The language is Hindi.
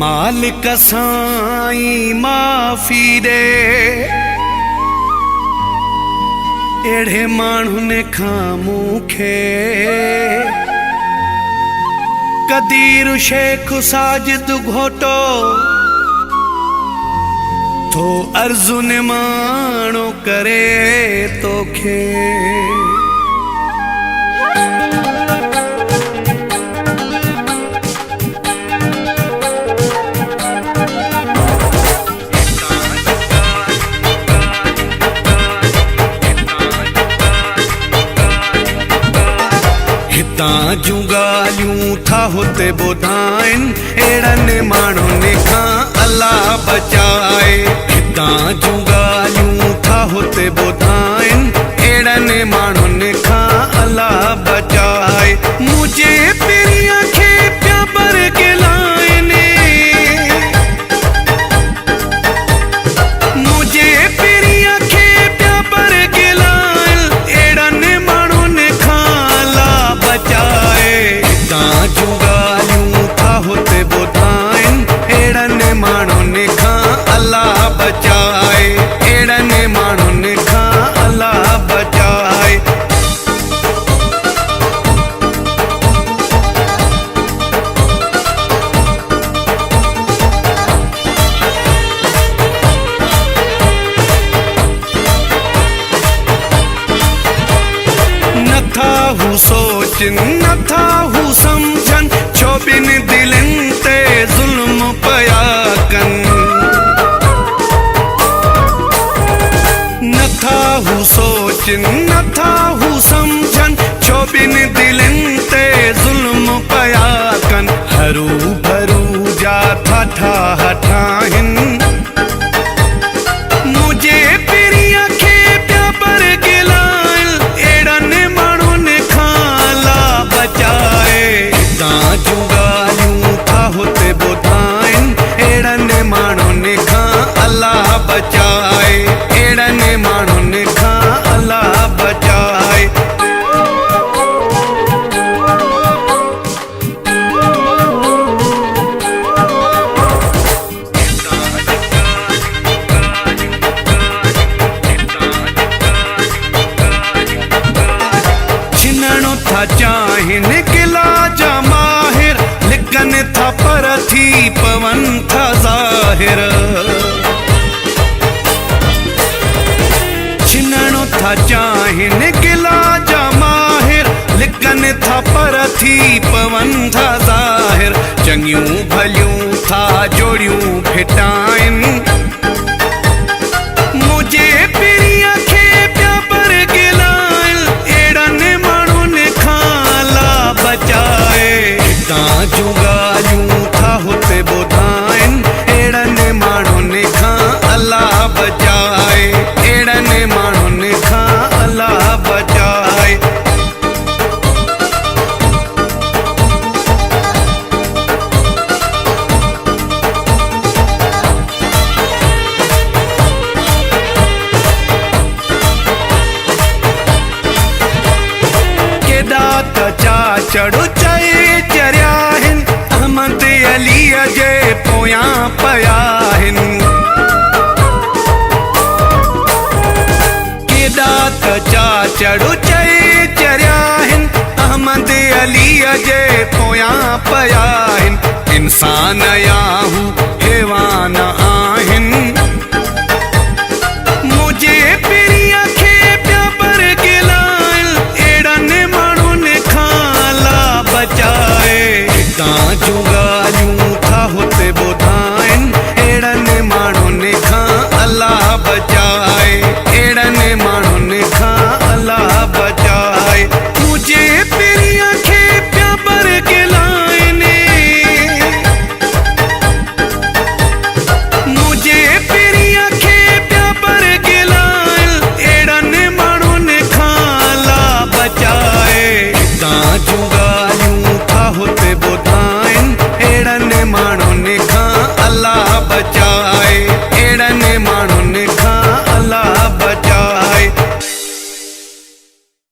मालिक साईं माफ़ी ॾे अहिड़े माण्हुनि खां मूंखे। कदीर शेख साजिद घोटो तो अर्ज़ु निमाणो करे तोखे। हितां जूं ॻाल्हियूं था हुते ॿुधाइनि अहिड़नि माण्हुनि खां अल्लाह बचाए। हितां जूं ॻाल्हियूं था हुते ॿुधाइनि अहिड़नि माण्हुनि खां अल्लाह बचाए। मुंहिंजे पिरीअ खे पिया बरगिलाइनि, मुंहिंजे पिरीअ खे पिया बरगिलाइनि अहिड़नि माण्हुनि खां अल्लाह बचाए। हितां जूं ॻाल्हियूं था हुते ॿुधाइनि अहिड़नि माण्हुनि खां अल्लाह बचाए। अहिड़नि माण्हुनि खां अल्लाह बचाए। नथा हू सोचनि, नथा हू सम्झनि, छो ॿिनि दिलनि ते ज़ुल्म पिया कनि। नथा हू सोचनि, नथा हू सम्झनि, छो ॿिनि दिलनि ते ज़ुल्म पिया कनि। हरू भरू जा ठाठा ठाहिनि, मुंहिंजे पिरीअ खे पिया बरगिलाइनि अहिड़नि माण्हुनि खां अल्लाह बचाए। हितां जूं ॻाल्हियूं था हुते ॿुधाइनि अहिड़नि माण्हुनि खां अल्लाह बचाए। अहिड़नि माण्हुनि खां अल्लाह बचाए। छिनणो था चाहिनि क़िला जा माहिर, लिकनि था पर थी पवनि था ज़ाहिर। छिनणो था चाहिनि क़िला जा माहिर, लिकनि था पर थी पवनि था ज़ाहिर। चङियूं भलियूं था जोड़ियूं फिटाइनि, मुंहिंजे पिरीअ खे पिया बरगिलाइनि अहिड़नि माण्हुनि खां अल्लाह बचाए। हितां जूं ॻाल्हियूं था हुते ॿुधाइनि अहिड़नि माण्हुनि खां अल्लाह बचाए। अहिड़नि माण्हुनि खां अल्लाह बचाए। केॾा त चाचड़ चए चरिया आहिनि, अहमद अलीअ जे पोयां पिया आहिनि। केॾा त चाचड़ चए चरिया आहिनि, अहमद अलीअ जे पोयां पिया आहिनि। इंसान या हू हैवान आहिनि, मुंहिंजे पिरीअ खे पिया बरगिलाइनि अहिड़नि माण्हुनि खां अल्लाह बचाए। हितां जूं